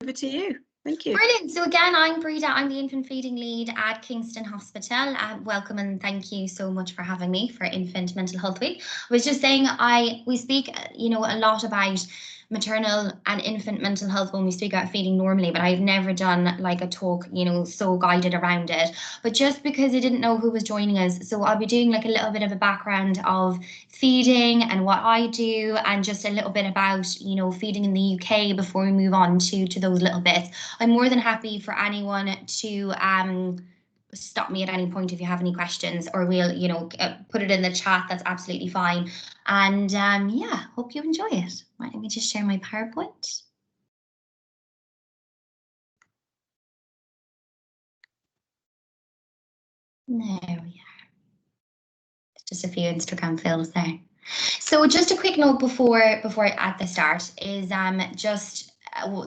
over to you. Thank you. Brilliant. So again, I'm Breda. I'm the infant feeding lead at Kingston Hospital. Welcome and thank you so much for having me for Infant Mental Health Week. I was just saying, we speak, a lot about maternal and infant mental health when we speak about feeding normally, but I've never done like a talk, so guided around it. But just because I didn't know who was joining us, so I'll be doing like a little bit of a background of feeding and what I do, and just a little bit about, feeding in the UK before we move on to those little bits. I'm more than happy for anyone to stop me at any point if you have any questions, or we'll, put it in the chat. That's absolutely fine. And yeah, hope you enjoy it. Right, let me just share my PowerPoint. There we are. Just a few Instagram fills there. So just a quick note before at the start is just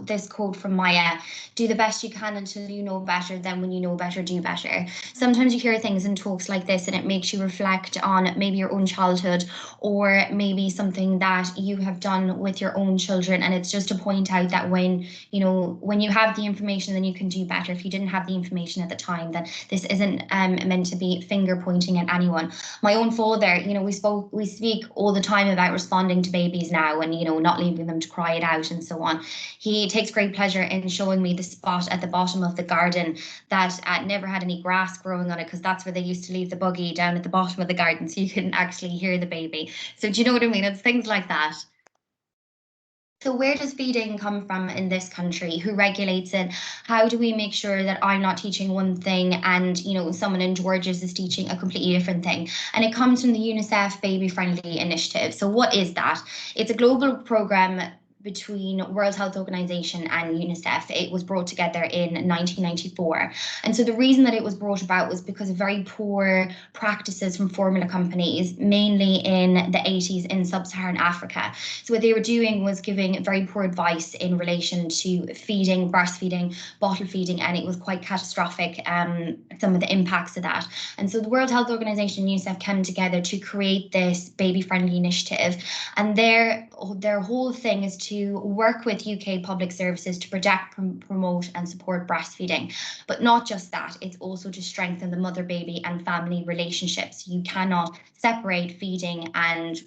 this quote from Maya: do the best you can until you know better, then when you know better, do better. Sometimes you hear things in talks like this and it makes you reflect on maybe your own childhood, or maybe something that you have done with your own children, and it's just to point out that when you have the information, then you can do better. If you didn't have the information at the time, then this isn't meant to be finger pointing at anyone. My own father, we speak all the time about responding to babies now, and not leaving them to cry it out and so on. He takes great pleasure in showing me the spot at the bottom of the garden that never had any grass growing on it, because that's where they used to leave the buggy, down at the bottom of the garden, so you couldn't actually hear the baby. So do you know what I mean? It's things like that. So where does feeding come from in this country? Who regulates it? How do we make sure that I'm not teaching one thing and someone in Georgia's is teaching a completely different thing? And it comes from the UNICEF Baby Friendly Initiative. So what is that? It's a global program between World Health Organization and UNICEF. It was brought together in 1994. And so the reason that it was brought about was because of very poor practices from formula companies, mainly in the 80s in sub-Saharan Africa. So what they were doing was giving very poor advice in relation to feeding, breastfeeding, bottle feeding, and it was quite catastrophic, some of the impacts of that. And so the World Health Organization and UNICEF came together to create this baby-friendly initiative. And their whole thing is to work with UK public services to protect, promote and support breastfeeding. But not just that, it's also to strengthen the mother-baby and family relationships. You cannot separate feeding and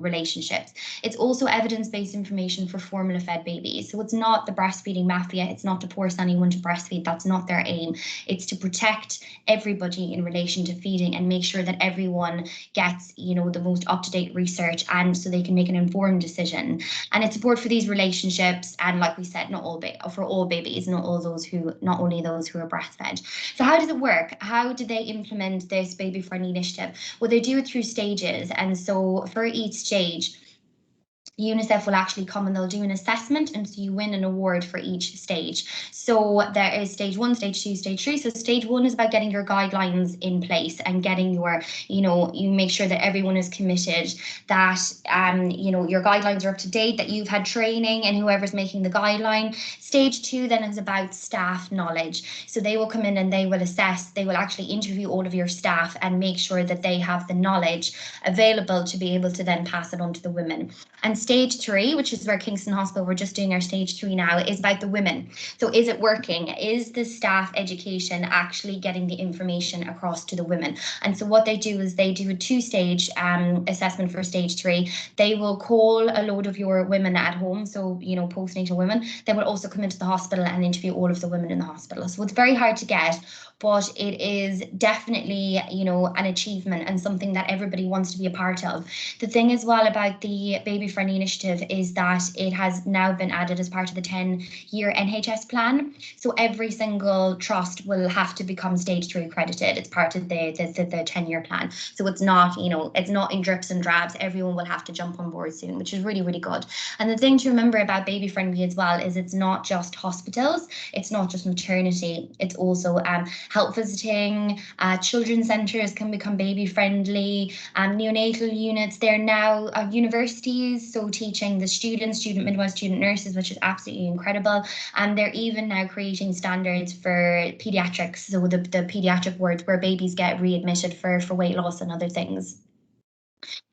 relationships. It's also evidence-based information for formula-fed babies. So it's not the breastfeeding mafia, it's not to force anyone to breastfeed, that's not their aim. It's to protect everybody in relation to feeding and make sure that everyone gets the most up-to-date research, and so they can make an informed decision. And it's support for these relationships, and like we said, for all babies, not only those who are breastfed. So how does it work? How do they implement this baby friendly initiative? Well, they do it through stages, and so for each stage, UNICEF will actually come and they'll do an assessment, and so you win an award for each stage. So there is stage 1, stage 2, stage 3. So stage 1 is about getting your guidelines in place and getting your, you make sure that everyone is committed, that your guidelines are up to date, that you've had training and whoever's making the guideline. Stage 2 then is about staff knowledge. So they will come in and they will assess, they will actually interview all of your staff and make sure that they have the knowledge available to be able to then pass it on to the women. And stage 3, which is where Kingston Hospital, we're just doing our stage 3 now, is about the women. So is it working? Is the staff education actually getting the information across to the women? And so what they do is they do a 2-stage assessment for stage 3. They will call a load of your women at home, so postnatal women. They will also come into the hospital and interview all of the women in the hospital. So it's very hard to get, but it is definitely an achievement and something that everybody wants to be a part of. The thing as well about the Baby Friendly Initiative is that it has now been added as part of the 10-year NHS plan. So every single trust will have to become stage 3 accredited. It's part of the 10-year plan. So it's not, it's not in drips and drabs. Everyone will have to jump on board soon, which is really, really good. And the thing to remember about Baby Friendly as well is it's not just hospitals, it's not just maternity, it's also help visiting, children's centres can become baby friendly, neonatal units. They're now universities, so teaching the student midwives, student nurses, which is absolutely incredible. And they're even now creating standards for paediatrics, so the paediatric wards where babies get readmitted for weight loss and other things.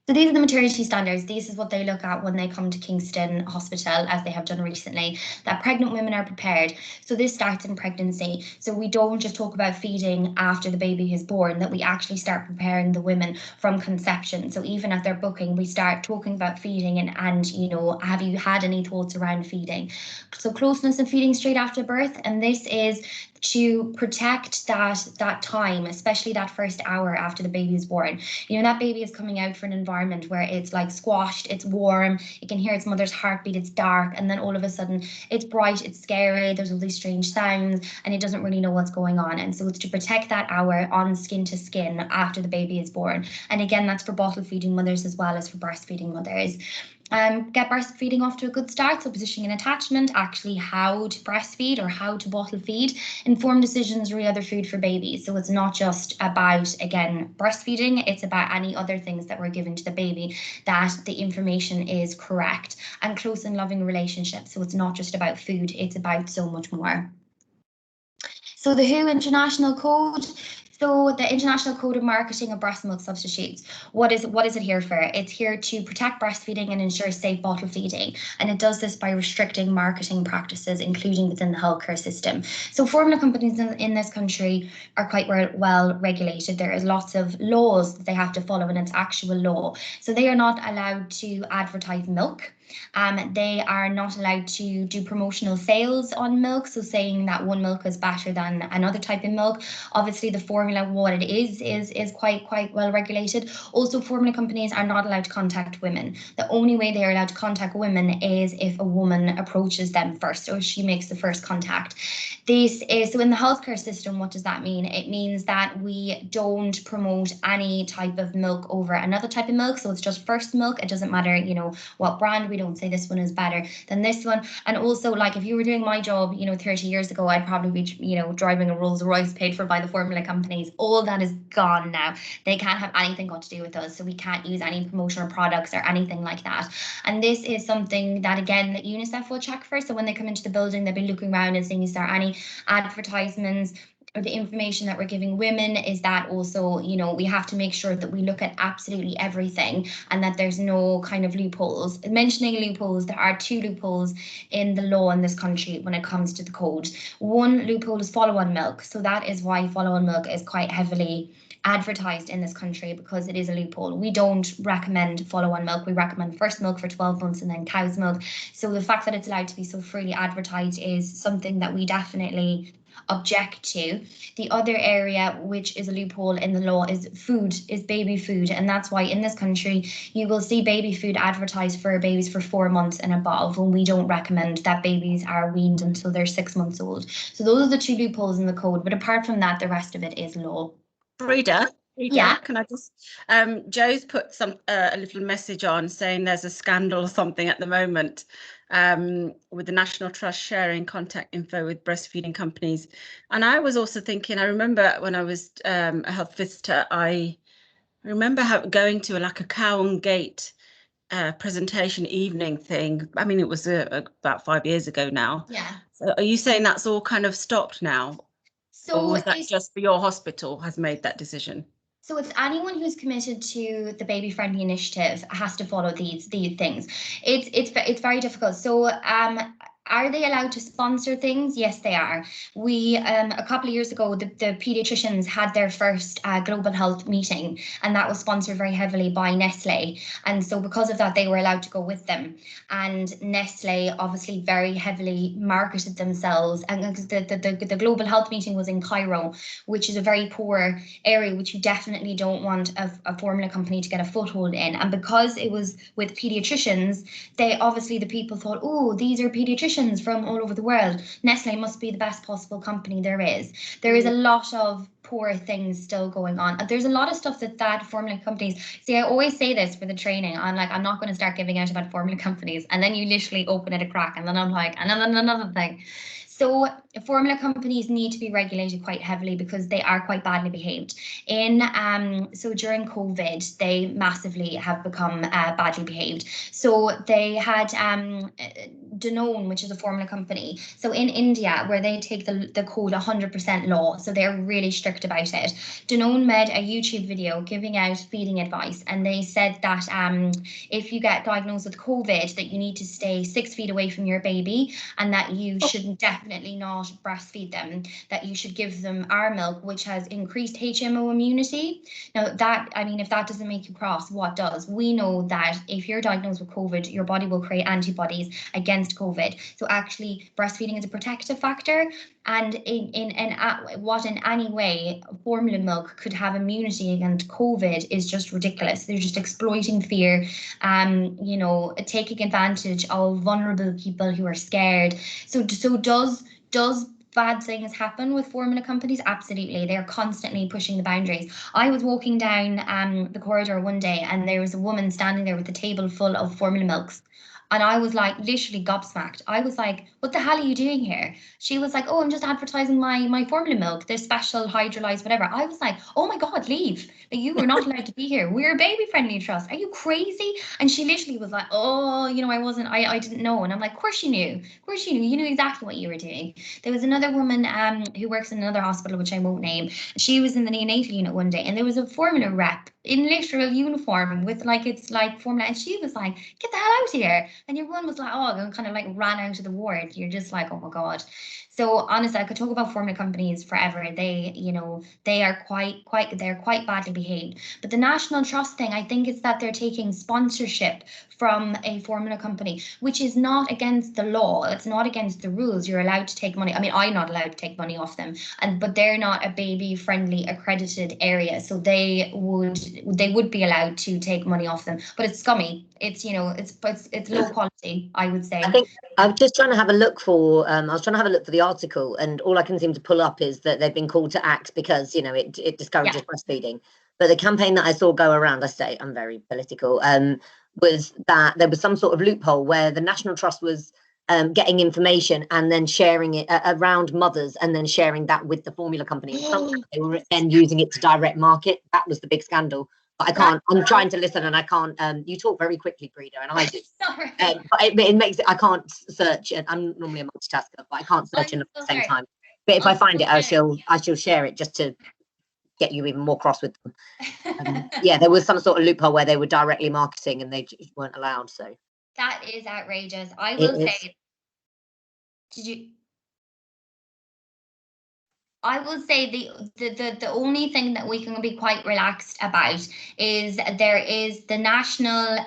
So these are the maternity standards. This is what they look at when they come to Kingston Hospital, as they have done recently, that pregnant women are prepared. So this starts in pregnancy. So we don't just talk about feeding after the baby is born, that we actually start preparing the women from conception. So even at their booking, we start talking about feeding and you know, have you had any thoughts around feeding? So closeness and feeding straight after birth. And this is to protect that time, especially that first hour after the baby is born. You know, that baby is coming out for an environment where it's like squashed, it's warm, it can hear its mother's heartbeat, it's dark, and then all of a sudden it's bright, it's scary, there's all these strange sounds, and it doesn't really know what's going on. And so it's to protect that hour on skin to skin after the baby is born. And again, that's for bottle feeding mothers as well as for breastfeeding mothers. Get breastfeeding off to a good start. So positioning and attachment, actually how to breastfeed or how to bottle feed, informed decisions, re other food for babies. So it's not just about, again, breastfeeding, it's about any other things that we're giving to the baby, that the information is correct, and close and loving relationships. So it's not just about food, it's about so much more. So the WHO International Code. So the International Code of Marketing of Breast Milk Substitutes, what is it here for? It's here to protect breastfeeding and ensure safe bottle feeding. And it does this by restricting marketing practices, including within the healthcare system. So formula companies in this country are quite well regulated. There is lots of laws that they have to follow, and it's actual law. So they are not allowed to advertise milk. They are not allowed to do promotional sales on milk, so saying that one milk is better than another type of milk. Obviously, the formula, what it is quite well regulated. Also, formula companies are not allowed to contact women. The only way they are allowed to contact women is if a woman approaches them first, or she makes the first contact. This is so in the healthcare system. What does that mean? It means that we don't promote any type of milk over another type of milk. So it's just first milk. It doesn't matter, you know, what brand. We don't say this one is better than this one. And also, like, if you were doing my job, you know, 30 years ago, I'd probably be, you know, driving a Rolls Royce paid for by the formula companies. All that is gone now. They can't have anything got to do with us. So we can't use any promotional products or anything like that. And this is something that, again, that UNICEF will check for. So when they come into the building, they'll be looking around and seeing, is there any advertisements or the information that we're giving women? Is that also, you know, we have to make sure that we look at absolutely everything and that there's no kind of loopholes. Mentioning loopholes, there are two loopholes in the law in this country when it comes to the code. One loophole is follow-on milk. So that is why follow-on milk is quite heavily advertised in this country, because it is a loophole. We don't recommend follow-on milk. We recommend first milk for 12 months and then cow's milk. So the fact that it's allowed to be so freely advertised is something that we definitely object to. The other area, which is a loophole in the law, is baby food. And that's why in this country you will see baby food advertised for babies for 4 months and above, when we don't recommend that babies are weaned until they're 6 months old. So those are the two loopholes in the code, but apart from that, the rest of it is law. Breda, Yeah. can I just, Joe's put a little message on saying there's a scandal or something at the moment with the National Trust sharing contact info with breastfeeding companies. And I was also thinking, I remember when I was a health visitor, I remember going to like a Cow and Gate presentation evening thing. I mean, it was about 5 years ago now. Yeah. So are you saying that's all kind of stopped now? So or was that just for your hospital has made that decision? So it's anyone who's committed to the baby friendly initiative has to follow these things. It's very difficult. So are they allowed to sponsor things? Yes, they are. We a couple of years ago, the pediatricians had their first global health meeting, and that was sponsored very heavily by Nestle. And so because of that, they were allowed to go with them. And Nestle obviously very heavily marketed themselves. And the global health meeting was in Cairo, which is a very poor area, which you definitely don't want a formula company to get a foothold in. And because it was with pediatricians, the people thought, oh, these are pediatricians from all over the world. Nestle must be the best possible company there is. There is a lot of poor things still going on. There's a lot of stuff that formula companies see. I always say this for the training. I'm like, I'm not going to start giving out about formula companies, and then you literally open it a crack, and then I'm like, and then another thing. So formula companies need to be regulated quite heavily because they are quite badly behaved. So during COVID, they massively have become badly behaved. So they had Danone, which is a formula company. So in India, where they take the code 100% law, so they're really strict about it. Danone made a YouTube video giving out feeding advice, and they said that if you get diagnosed with COVID, that you need to stay 6 feet away from your baby, and that you should definitely not breastfeed them, that you should give them our milk, which has increased HMO immunity. Now that, I mean, if that doesn't make you cross, what does? We know that if you're diagnosed with COVID, your body will create antibodies against COVID. So actually breastfeeding is a protective factor, and in any way formula milk could have immunity against COVID is just ridiculous. They're just exploiting fear, you know, taking advantage of vulnerable people who are scared. So does bad things happen with formula companies? Absolutely. They're constantly pushing the boundaries. I was walking down the corridor one day, and there was a woman standing there with a table full of formula milks. And I was like literally gobsmacked. I was like, what the hell are you doing here? She was like, oh, I'm just advertising my formula milk, this special hydrolyzed whatever. I was like, oh my God, leave. Like, you were not allowed to be here. We're a baby friendly trust. Are you crazy? And she literally was like, oh, you know, I didn't know. And I'm like, of course you knew. Of course you knew. You knew exactly what you were doing. There was another woman who works in another hospital, which I won't name. She was in the neonatal unit one day, and there was a formula rep in literal uniform with it's like formula, and she was like, get the hell out of here. And everyone was like, oh, and kind of like ran out of the ward. You're just like, oh my God. So honestly, I could talk about formula companies forever. They, you know, they're quite badly behaved. But the National Trust thing, I think, is that they're taking sponsorship from a formula company, which is not against the law. It's not against the rules. You're allowed to take money. I mean, I'm not allowed to take money off them, but they're not a baby friendly accredited area, so they would be allowed to take money off them. But it's scummy. It's, you know, it's low quality, I would say. I think I'm just trying to have a look for. I was trying to have a look for the article, and all I can seem to pull up is that they've been called to act because, you know, it discourages breastfeeding. But the campaign that I saw go around, I say I'm very political, was that there was some sort of loophole where the National Trust was getting information and then sharing it around mothers, and then sharing that with the formula company. And somehow they were then using it to direct market. That was the big scandal. But I can't. I'm trying to listen, and I can't. You talk very quickly, Breda, and I do. Sorry. But it makes it. I can't search, and I'm normally a multitasker, but I can't search at the same time. But if I find it, I shall share it just to get you even more cross with them. Yeah, there was some sort of loophole where they were directly marketing, and they just weren't allowed. So that is outrageous. I will say. I will say the only thing that we can be quite relaxed about is there is the national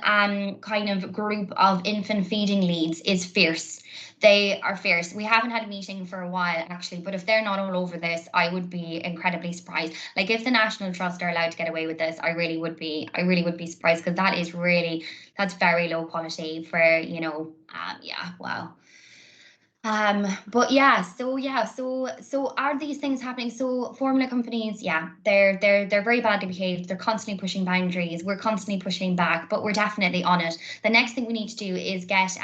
kind of group of infant feeding leads is fierce. They are fierce. We haven't had a meeting for a while, actually, but if they're not all over this, I would be incredibly surprised. Like, if the National Trust are allowed to get away with this, I really would be surprised, because that's very low quality for, you know, yeah, wow. But yeah, so are these things happening? So formula companies, yeah, they're very badly behaved. They're constantly pushing boundaries. We're constantly pushing back, but we're definitely on it. The next thing we need to do is get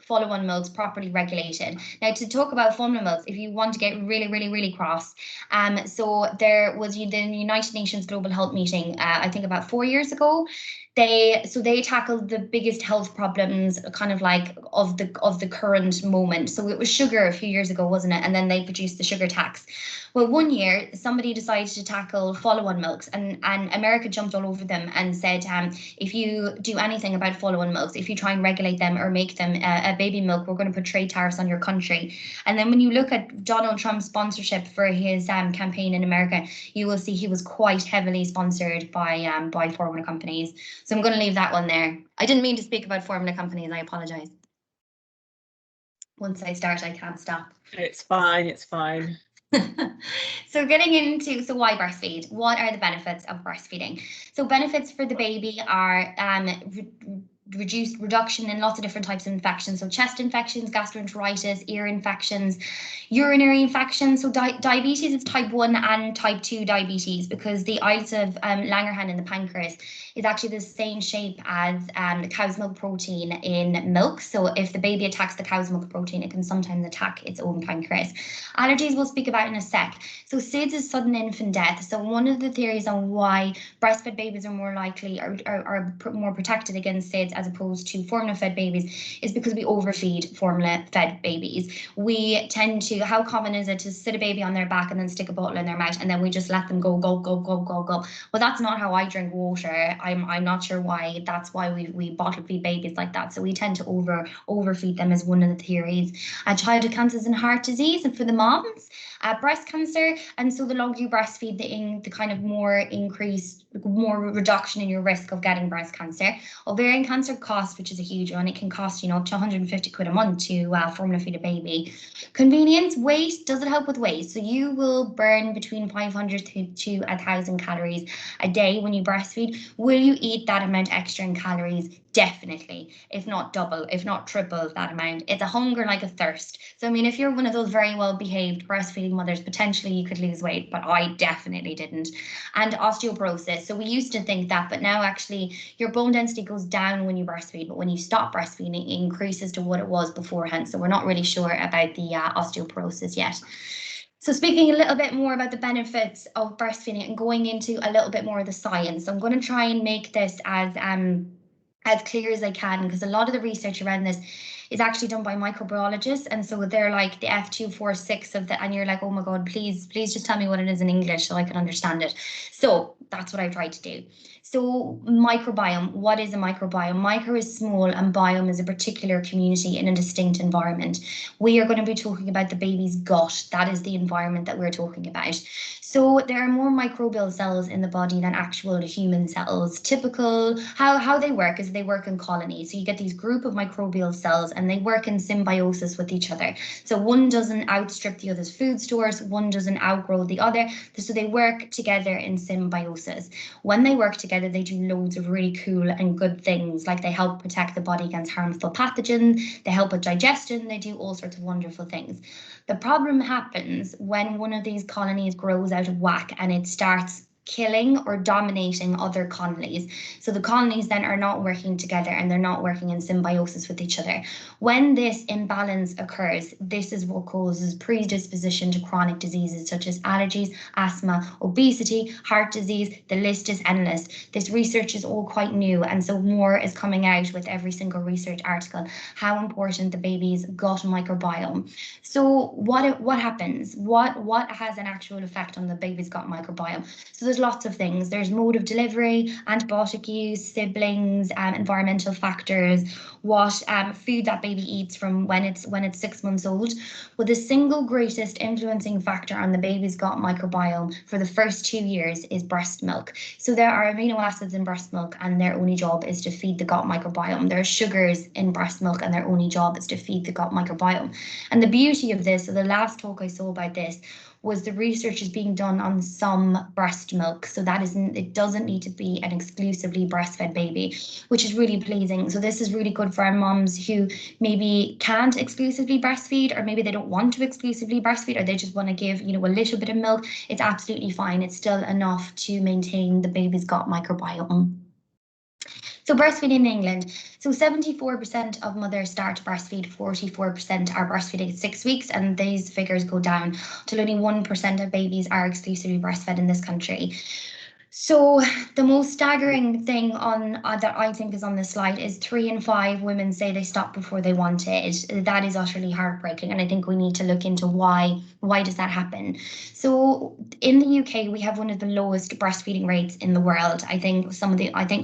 follow-on milks properly regulated. Now, to talk about formula milks, if you want to get really cross, so there was the United Nations Global Health Meeting, I think about 4 years ago. They tackled the biggest health problems kind of like of the current moment. So it was sugar a few years ago, wasn't it? And then they produced the sugar tax. Well, one year somebody decided to tackle follow-on milks, and America jumped all over them and said, if you do anything about follow-on milks, if you try and regulate them or make them a baby milk, we're going to put trade tariffs on your country. And then when you look at Donald Trump's sponsorship for his campaign in America, you will see he was quite heavily sponsored by formula companies. So I'm going to leave that one there. I didn't mean to speak about formula companies. I apologize. Once I start, I can't stop. It's fine. It's fine. So getting into, so why breastfeed? What are the benefits of breastfeeding? So benefits for the baby are reduction in lots of different types of infections. So chest infections, gastroenteritis, ear infections, urinary infections. So diabetes is type 1 and type 2 diabetes, because the islets of Langerhans in the pancreas is actually the same shape as the cow's milk protein in milk. So if the baby attacks the cow's milk protein, it can sometimes attack its own pancreas. Allergies we'll speak about in a sec. So SIDS is sudden infant death. So one of the theories on why breastfed babies are more likely are more protected against SIDS as opposed to formula-fed babies is because we overfeed formula-fed babies. We tend to, how common is it to sit a baby on their back and then stick a bottle in their mouth and then we just let them go. Well, that's not how I drink water. I'm not sure why. That's why we bottle feed babies like that. So we tend to overfeed them as one of the theories. Childhood cancers and heart disease, and for the moms, breast cancer. And so the longer you breastfeed, the kind of more reduction in your risk of getting breast cancer. Ovarian cancer cost, which is a huge one. It can cost, up to 150 quid a month to formula feed a baby. Convenience, weight, does it help with weight? So you will burn between 500 to 1,000 calories a day when you breastfeed. Will you eat that amount extra in calories? Definitely, if not double, if not triple that amount. It's a hunger like a thirst. So, I mean, if you're one of those very well-behaved breastfeeding mothers, potentially you could lose weight, but I definitely didn't. And osteoporosis. So we used to think that, but now actually your bone density goes down when you breastfeed, but when you stop breastfeeding, it increases to what it was beforehand. So we're not really sure about the osteoporosis yet. So speaking a little bit more about the benefits of breastfeeding and going into a little bit more of the science, I'm going to try and make this as clear as I can, because a lot of the research around this is actually done by microbiologists, and so they're like the F246 of the, and you're like, oh my god, please just tell me what it is in English so I can understand it. So that's what I tried to do. So microbiome, what is a microbiome? Micro is small and biome is a particular community in a distinct environment. We are going to be talking about the baby's gut. That is the environment that we're talking about. So there are more microbial cells in the body than actual human cells. Typical, how they work is they work in colonies. So you get these group of microbial cells and they work in symbiosis with each other. So one doesn't outstrip the other's food stores, one doesn't outgrow the other. So they work together in symbiosis. When they work together, they do loads of really cool and good things, like they help protect the body against harmful pathogens, they help with digestion, they do all sorts of wonderful things. The problem happens when one of these colonies grows out of whack and it starts killing or dominating other colonies. So the colonies then are not working together and they're not working in symbiosis with each other. When this imbalance occurs, this is what causes predisposition to chronic diseases such as allergies, asthma, obesity, heart disease. The list is endless. This research is all quite new, and so more is coming out with every single research article, how important the baby's gut microbiome. So what happens? What has an actual effect on the baby's gut microbiome? So there's lots of things. There's mode of delivery, antibiotic use, siblings, environmental factors, what food that baby eats from when it's 6 months old. Well, the single greatest influencing factor on the baby's gut microbiome for the first 2 years is breast milk. So there are amino acids in breast milk and their only job is to feed the gut microbiome. There are sugars in breast milk and their only job is to feed the gut microbiome. And the beauty of this, so the last talk I saw about this, was the research is being done on some breast milk. So it doesn't need to be an exclusively breastfed baby, which is really pleasing. So this is really good for our moms who maybe can't exclusively breastfeed, or maybe they don't want to exclusively breastfeed, or they just want to give, a little bit of milk. It's absolutely fine. It's still enough to maintain the baby's gut microbiome. So breastfeeding in England. So 74% of mothers start to breastfeed, 44% are breastfeeding at 6 weeks, and these figures go down till only 1% of babies are exclusively breastfed in this country. So the most staggering thing that I think is on this slide is 3 in 5 women say they stopped before they wanted. That is utterly heartbreaking, and I think we need to look into why does that happen. So in the UK, we have one of the lowest breastfeeding rates in the world. I think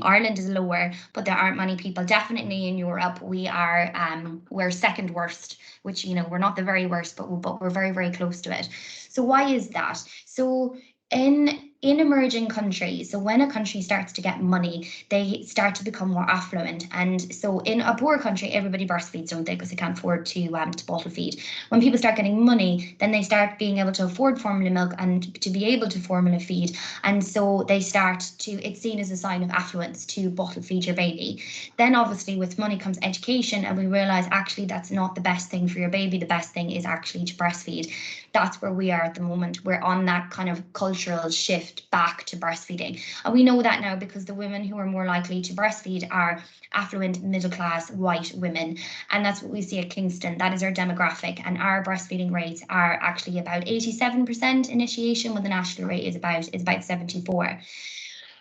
Ireland is lower, but there aren't many people. Definitely in Europe, we're second worst, which we're not the very worst, but we're very, very close to it. So why is that? So in in emerging countries, so when a country starts to get money, they start to become more affluent. And so in a poor country, everybody breastfeeds, don't they, because they can't afford to bottle feed. When people start getting money, then they start being able to afford formula milk and to be able to formula feed. And so they start to, it's seen as a sign of affluence to bottle feed your baby. Then obviously with money comes education, and we realize actually that's not the best thing for your baby. The best thing is actually to breastfeed. That's where we are at the moment. We're on that kind of cultural shift back to breastfeeding. And we know that now because the women who are more likely to breastfeed are affluent, middle class, white women. And that's what we see at Kingston. That is our demographic. And our breastfeeding rates are actually about 87% initiation, when the national rate is about 74%.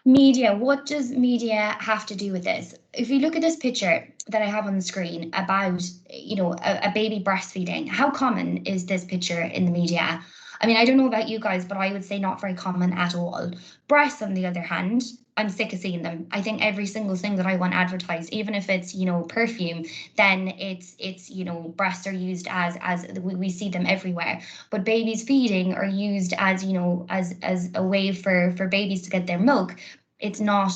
Media, what does media have to do with this? If you look at this picture that I have on the screen about, you know, a baby breastfeeding, how common is this picture in the media? I mean, I don't know about you guys, but I would say not very common at all. Breasts, on the other hand, I'm sick of seeing them. I think every single thing that I want advertised, even if it's, you know, perfume, then it's you know, breasts are used as we see them everywhere. But babies feeding are used as, you know, as a way for babies to get their milk. It's not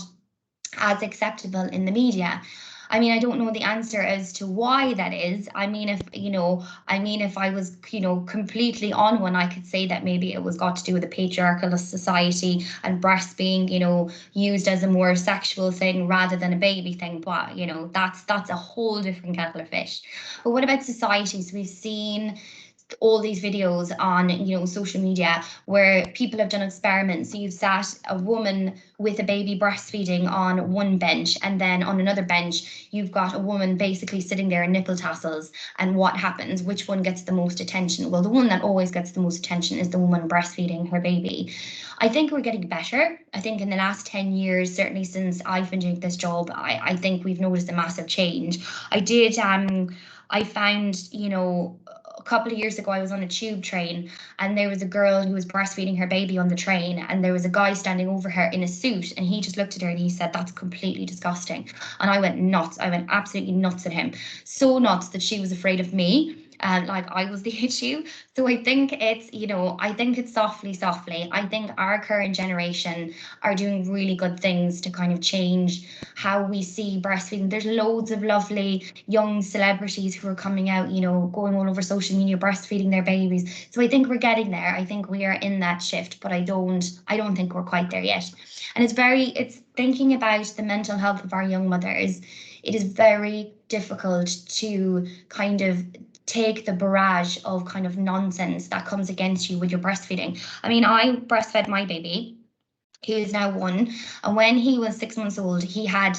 as acceptable in the media. I mean, I don't know the answer as to why that is. I mean, if I was, you know, completely on one, I could say that maybe it was got to do with the patriarchal society and breasts being, you know, used as a more sexual thing rather than a baby thing. But, you know, that's a whole different kettle of fish. But what about societies? We've seen all these videos on, you know, social media where people have done experiments. So you've sat a woman with a baby breastfeeding on one bench, and then on another bench you've got a woman basically sitting there in nipple tassels. And what happens? Which one gets the most attention? Well, the one that always gets the most attention is the woman breastfeeding her baby. I think we're getting better. I think in the last 10 years, certainly since I've been doing this job, I think we've noticed a massive change. I found, you know, a couple of years ago, I was on a tube train, and there was a girl who was breastfeeding her baby on the train, and there was a guy standing over her in a suit, and he just looked at her and he said, "That's completely disgusting." And I went nuts. I went absolutely nuts at him. So nuts that she was afraid of me. Like I was the issue. So I think it's, you know, I think it's softly. I think our current generation are doing really good things to kind of change how we see breastfeeding. There's loads of lovely young celebrities who are coming out, you know, going all over social media, breastfeeding their babies. So I think we're getting there. I think we are in that shift, but I don't think we're quite there yet. And it's thinking about the mental health of our young mothers. It is very difficult to kind of take the barrage of kind of nonsense that comes against you with your breastfeeding. I mean, I breastfed my baby, who is now 1, and when he was 6 months old, he had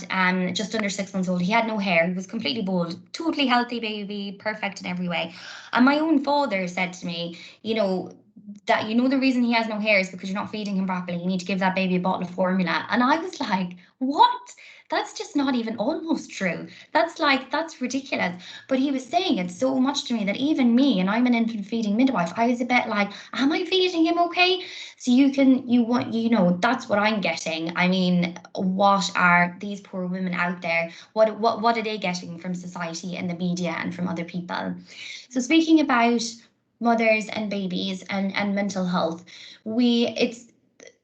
just under 6 months old, he had no hair. He was completely bald, totally healthy baby, perfect in every way. And my own father said to me, you know, that, you know, the reason he has no hair is because you're not feeding him properly. You need to give that baby a bottle of formula. And I was like, what? That's just not even almost true. That's ridiculous. But he was saying it so much to me that even me, and I'm an infant feeding midwife, I was a bit like, am I feeding him okay? So you know, that's what I'm getting. I mean, what are these poor women out there? What are they getting from society and the media and from other people? So speaking about mothers and babies and mental health,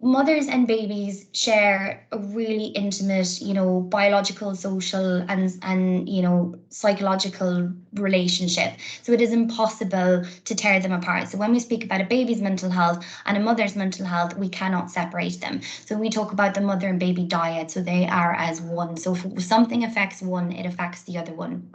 mothers and babies share a really intimate, you know, biological, social, and you know, psychological relationship. So it is impossible to tear them apart. So when we speak about a baby's mental health and a mother's mental health, we cannot separate them. So we talk about the mother and baby dyad, so they are as one. So if something affects one, it affects the other one.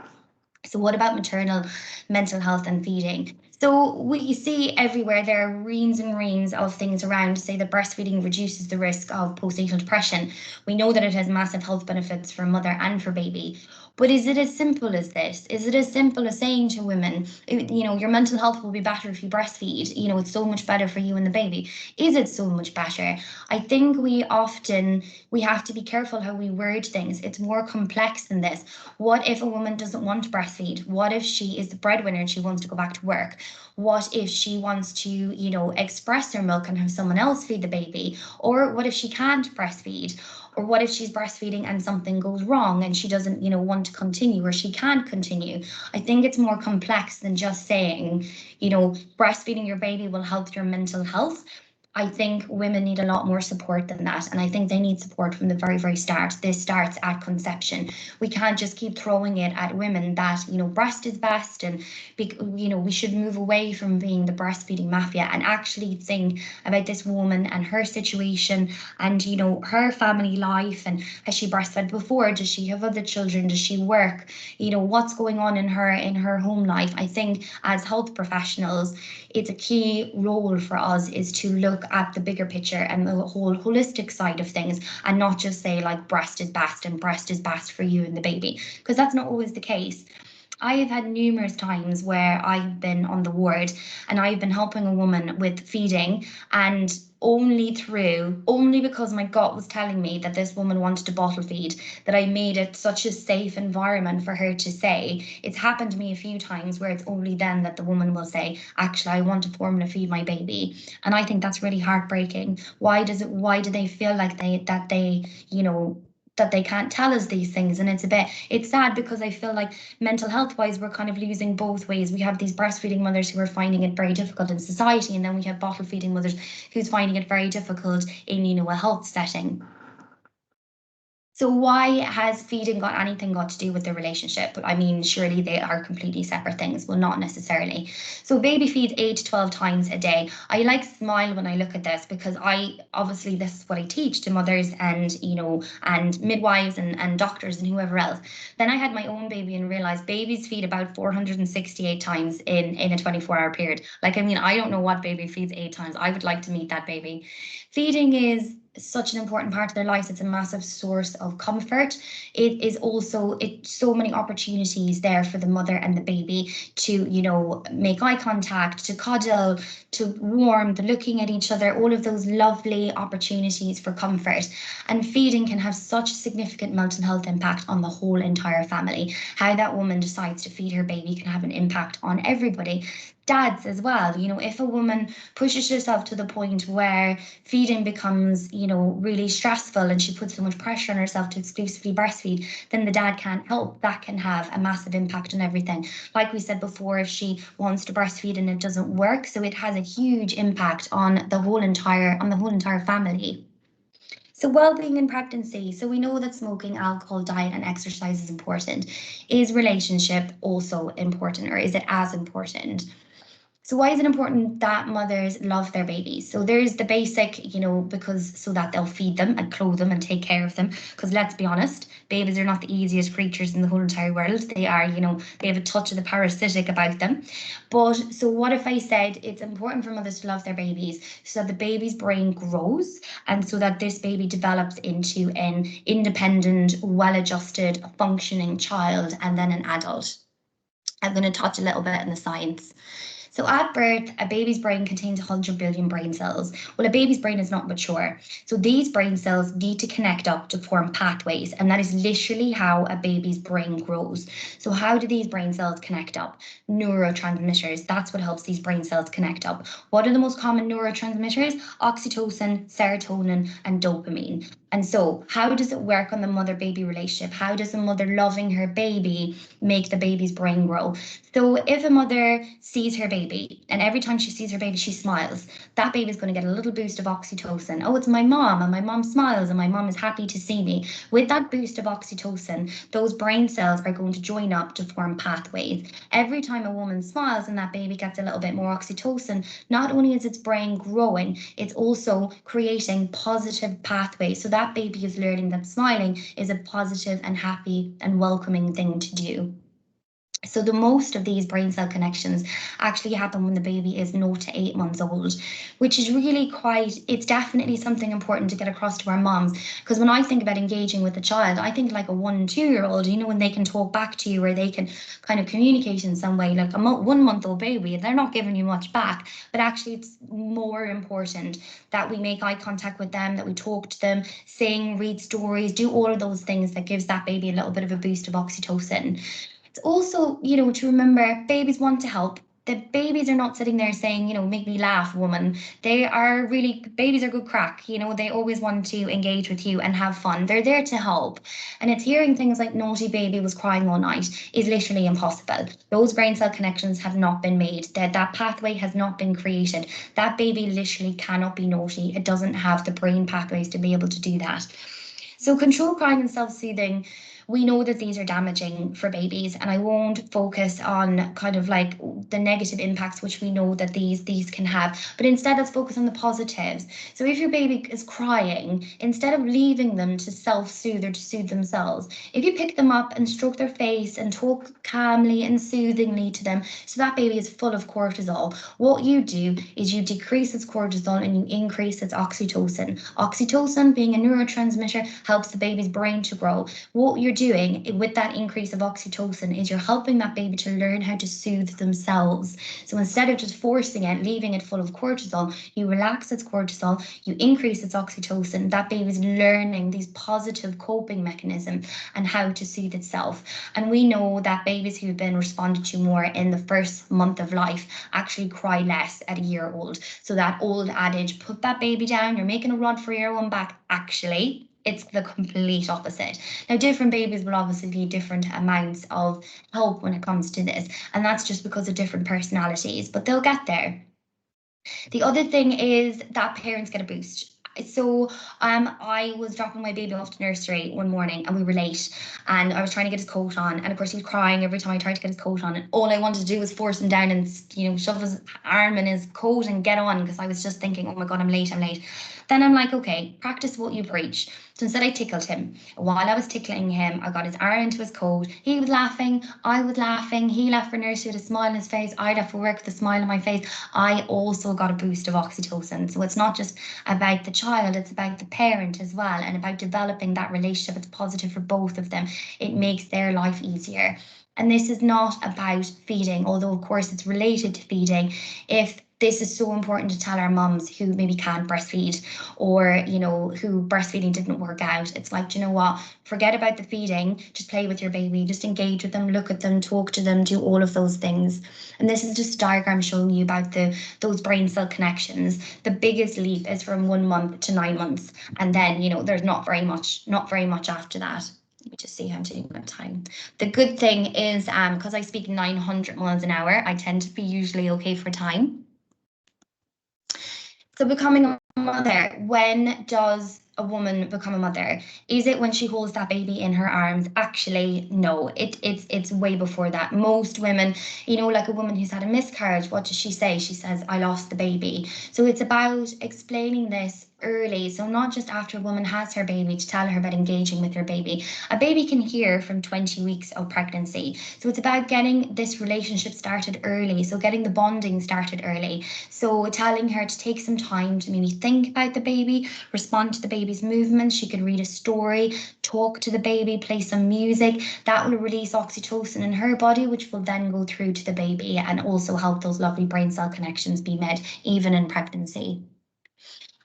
So what about maternal mental health and feeding? So we see everywhere there are reams and reams of things around to say that breastfeeding reduces the risk of postnatal depression. We know that it has massive health benefits for mother and for baby. But is it as simple as this? Is it as simple as saying to women, you know, your mental health will be better if you breastfeed? You know, it's so much better for you and the baby. Is it so much better? I think we have to be careful how we word things. It's more complex than this. What if a woman doesn't want to breastfeed? What if she is the breadwinner and she wants to go back to work? What if she wants to, you know, express her milk and have someone else feed the baby? Or what if she can't breastfeed? Or what if she's breastfeeding and something goes wrong and she doesn't, you know, want to continue, or she can't continue? I think it's more complex than just saying, you know, breastfeeding your baby will help your mental health. I think women need a lot more support than that. And I think they need support from the very, very start. This starts at conception. We can't just keep throwing it at women that, you know, breast is best and, you know, we should move away from being the breastfeeding mafia and actually think about this woman and her situation and, you know, her family life. And has she breastfed before? Does she have other children? Does she work? You know, what's going on in her home life? I think as health professionals, it's a key role for us is to look at the bigger picture and the whole holistic side of things and not just say like breast is best and breast is best for you and the baby, because that's not always the case. I have had numerous times where I've been on the ward and I've been helping a woman with feeding, and only because my gut was telling me that this woman wanted to bottle feed, that I made it such a safe environment for her to say. It's happened to me a few times where it's only then that the woman will say, actually, I want to formula feed my baby. And I think that's really heartbreaking. Why do they feel like they you know, that they can't tell us these things? And it's sad, because I feel like mental health wise we're kind of losing both ways. We have these breastfeeding mothers who are finding it very difficult in society, and then we have bottle feeding mothers who's finding it very difficult in, you know, a health setting. So why has feeding got anything got to do with the relationship? I mean, surely they are completely separate things. Well, not necessarily. So baby feeds 8 to 12 times a day. I like smile when I look at this, because obviously this is what I teach to mothers and, you know, and midwives and doctors and whoever else. Then I had my own baby and realized babies feed about 468 times in a 24-hour period. Like, I mean, I don't know what baby feeds 8 times. I would like to meet that baby. Feeding is such an important part of their lives. It's a massive source of comfort. It is also so many opportunities there for the mother and the baby to, you know, make eye contact, to cuddle, to warm, the looking at each other, all of those lovely opportunities for comfort. And feeding can have such a significant mental health impact on the whole entire family. How that woman decides to feed her baby can have an impact on everybody. Dads as well. You know, if a woman pushes herself to the point where feeding becomes, you know, really stressful and she puts so much pressure on herself to exclusively breastfeed, then the dad can't help. That can have a massive impact on everything. Like we said before, if she wants to breastfeed and it doesn't work, so it has a huge impact on the whole entire family. So well-being in pregnancy. So we know that smoking, alcohol, diet, and exercise is important. Is relationship also important, or is it as important? So why is it important that mothers love their babies? So there's the basic, you know, because so that they'll feed them and clothe them and take care of them. Because let's be honest, babies are not the easiest creatures in the whole entire world. They are, you know, they have a touch of the parasitic about them. But so what if I said it's important for mothers to love their babies so that the baby's brain grows and so that this baby develops into an independent, well-adjusted, functioning child and then an adult? I'm going to touch a little bit on the science. So at birth, a baby's brain contains 100 billion brain cells. Well, a baby's brain is not mature. So these brain cells need to connect up to form pathways. And that is literally how a baby's brain grows. So how do these brain cells connect up? Neurotransmitters. That's what helps these brain cells connect up. What are the most common neurotransmitters? Oxytocin, serotonin, and dopamine. And so how does it work on the mother-baby relationship? How does a mother loving her baby make the baby's brain grow? So if a mother sees her baby and every time she sees her baby, she smiles, that baby is going to get a little boost of oxytocin. Oh, it's my mom, and my mom smiles and my mom is happy to see me. With that boost of oxytocin, those brain cells are going to join up to form pathways. Every time a woman smiles and that baby gets a little bit more oxytocin, not only is its brain growing, it's also creating positive pathways. So that baby is learning that smiling is a positive and happy and welcoming thing to do. So the most of these brain cell connections actually happen when the baby is 0 to 8 months old, which is really it's definitely something important to get across to our moms. Because when I think about engaging with a child, I think like a 1 to 2-year-old, you know, when they can talk back to you or they can kind of communicate in some way. Like a 1-month-old baby, they're not giving you much back, but actually it's more important that we make eye contact with them, that we talk to them, sing, read stories, do all of those things that gives that baby a little bit of a boost of oxytocin. It's also, you know, to remember babies want to help. the babies are not sitting there saying, you know, make me laugh, woman. Babies are good crack. You know, they always want to engage with you and have fun. They're there to help. And it's hearing things like naughty baby was crying all night is literally impossible. Those brain cell connections have not been made. That pathway has not been created. That baby literally cannot be naughty. It doesn't have the brain pathways to be able to do that. So control crying and self-soothing, we know that these are damaging for babies, and I won't focus on kind of like the negative impacts which we know that these can have, but instead let's focus on the positives. So if your baby is crying, instead of leaving them to self-soothe or to soothe themselves, if you pick them up and stroke their face and talk calmly and soothingly to them, so that baby is full of cortisol, what you do is you decrease its cortisol and you increase its oxytocin. Oxytocin, being a neurotransmitter, helps the baby's brain to grow. What you're doing with that increase of oxytocin is you're helping that baby to learn how to soothe themselves. So instead of just forcing it, leaving it full of cortisol, you relax its cortisol, you increase its oxytocin. That baby's learning these positive coping mechanisms and how to soothe itself. And we know that babies who've been responded to more in the first month of life actually cry less at a year old. So that old adage, put that baby down, you're making a rod for your own back, actually, it's the complete opposite. Now, different babies will obviously need different amounts of help when it comes to this, and that's just because of different personalities, but they'll get there. The other thing is that parents get a boost. So I was dropping my baby off to nursery one morning and we were late, and I was trying to get his coat on, and of course he was crying every time I tried to get his coat on, and all I wanted to do was force him down and, you know, shove his arm in his coat and get on, because I was just thinking, oh my god, I'm late. Then I'm like, okay, practice what you preach. So instead I tickled him. While I was tickling him, I got his arm into his coat. He was laughing, I was laughing. He left for nursery with a smile on his face. I left for work with a smile on my face. I also got a boost of oxytocin. So it's not just about the child, it's about the parent as well, and about developing that relationship. It's positive for both of them. It makes their life easier. And this is not about feeding, although of course it's related to feeding. If this is so important to tell our mums who maybe can't breastfeed, or, you know, who breastfeeding didn't work out. It's like, do you know what? Forget about the feeding, just play with your baby, just engage with them, look at them, talk to them, do all of those things. And this is just a diagram showing you about those brain cell connections. The biggest leap is from 1 month to 9 months. And then, you know, there's not very much after that. Let me just see how I'm doing that time. The good thing is, because I speak 900 miles an hour, I tend to be usually okay for time. So becoming a mother, when does a woman become a mother? Is it when she holds that baby in her arms? Actually, no, it's way before that. Most women, you know, like a woman who's had a miscarriage, what does she say? She says, I lost the baby. So it's about explaining this early. So not just after a woman has her baby, to tell her about engaging with her baby. A baby can hear from 20 weeks of pregnancy. So it's about getting this relationship started early. So getting the bonding started early. So telling her to take some time to maybe think about the baby, respond to the baby's movements. She could read a story, talk to the baby, play some music. That will release oxytocin in her body, which will then go through to the baby and also help those lovely brain cell connections be made even in pregnancy.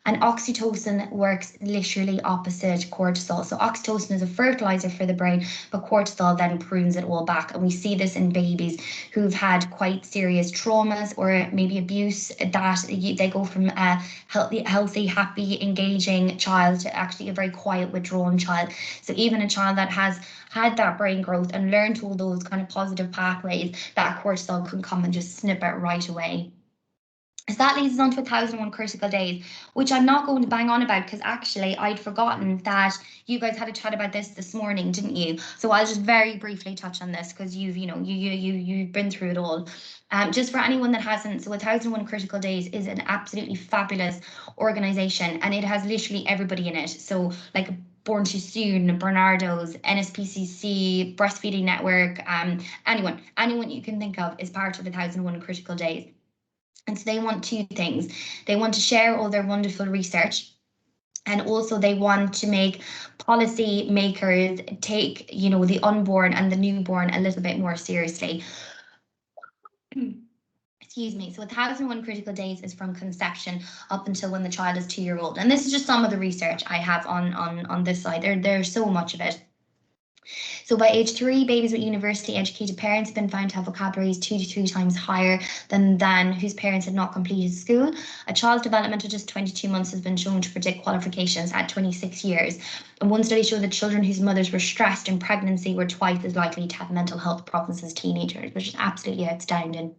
And oxytocin works literally opposite cortisol. So oxytocin is a fertilizer for the brain, but cortisol then prunes it all back. And we see this in babies who've had quite serious traumas or maybe abuse, that they go from a healthy, happy, engaging child to actually a very quiet, withdrawn child. So even a child that has had that brain growth and learned all those kind of positive pathways, that cortisol can come and just snip it right away. So that leads us on to 1001 critical days, which I'm not going to bang on about, because actually I'd forgotten that you guys had a chat about this morning, didn't you? So I'll just very briefly touch on this, because you've been through it all. Just for anyone that hasn't, so 1001 critical days is an absolutely fabulous organisation, and it has literally everybody in it. So like Born Too Soon, Bernardo's, NSPCC, Breastfeeding Network, anyone you can think of is part of 1001 critical days. And so they want two things. They want to share all their wonderful research, and also they want to make policy makers take, you know, the unborn and the newborn a little bit more seriously. Excuse me. So 1001 critical days is from conception up until when the child is 2 years old. And this is just some of the research I have on this side. There's so much of it. So by age 3, babies with university educated parents have been found to have vocabularies 2 to 3 times higher than whose parents had not completed school. A child's development of just 22 months has been shown to predict qualifications at 26 years. And one study showed that children whose mothers were stressed in pregnancy were twice as likely to have mental health problems as teenagers, which is absolutely outstanding.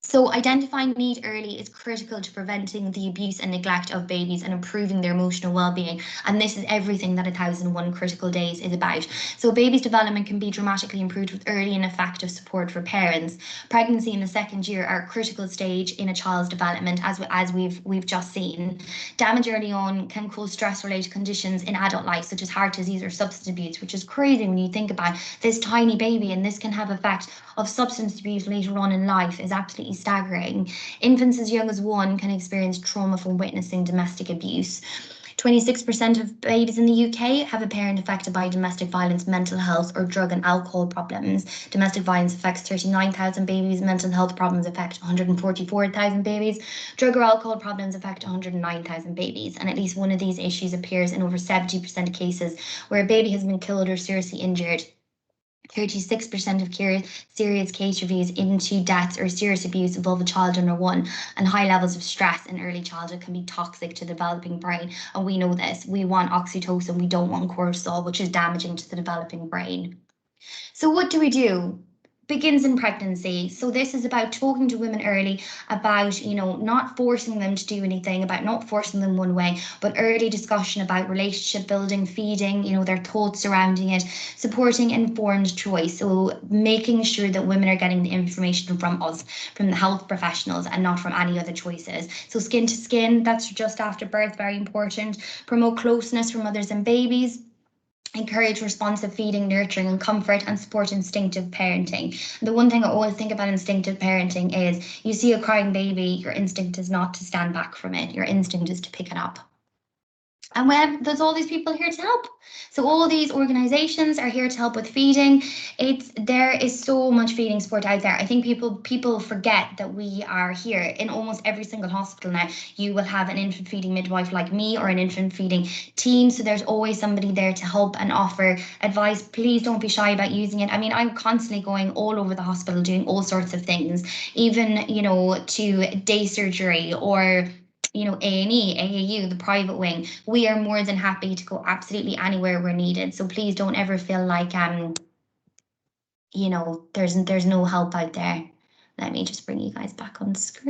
So identifying need early is critical to preventing the abuse and neglect of babies and improving their emotional well-being. And this is everything that 1001 Critical Days is about. So a baby's development can be dramatically improved with early and effective support for parents. Pregnancy in the second year are a critical stage in a child's development, as we've just seen. Damage early on can cause stress-related conditions in adult life, such as heart disease or substance abuse, which is crazy when you think about this tiny baby, and this can have effect of substance abuse later on in life is absolutely staggering. Infants as young as 1 can experience trauma from witnessing domestic abuse. 26% of babies in the UK have a parent affected by domestic violence, mental health, or drug and alcohol problems. Domestic violence affects 39,000 babies, mental health problems affect 144,000 babies, drug or alcohol problems affect 109,000 babies, and at least one of these issues appears in over 70% of cases where a baby has been killed or seriously injured. 36% of serious case reviews into deaths or serious abuse involve a child under 1, and high levels of stress in early childhood can be toxic to the developing brain. And we know this. We want oxytocin, we don't want cortisol, which is damaging to the developing brain. So what do we do? Begins in pregnancy. So this is about talking to women early about, not forcing them to do anything, about not forcing them one way, but early discussion about relationship building, feeding, their thoughts surrounding it, supporting informed choice. So making sure that women are getting the information from us, from the health professionals, and not from any other choices. So skin to skin, that's just after birth, very important. Promote closeness for mothers and babies. Encourage responsive feeding, nurturing and comfort, and support instinctive parenting. The one thing I always think about instinctive parenting is you see a crying baby, your instinct is not to stand back from it. Your instinct is to pick it up. And there's all these people here to help. So all these organizations are here to help with feeding. There is so much feeding support out there. I think people forget that we are here. In almost every single hospital now, you will have an infant feeding midwife like me or an infant feeding team. So there's always somebody there to help and offer advice. Please don't be shy about using it. I mean, I'm constantly going all over the hospital doing all sorts of things, even, to day surgery or A&E, AAU, the private wing. We are more than happy to go absolutely anywhere we're needed. So please don't ever feel like there's no help out there. Let me just bring you guys back on screen.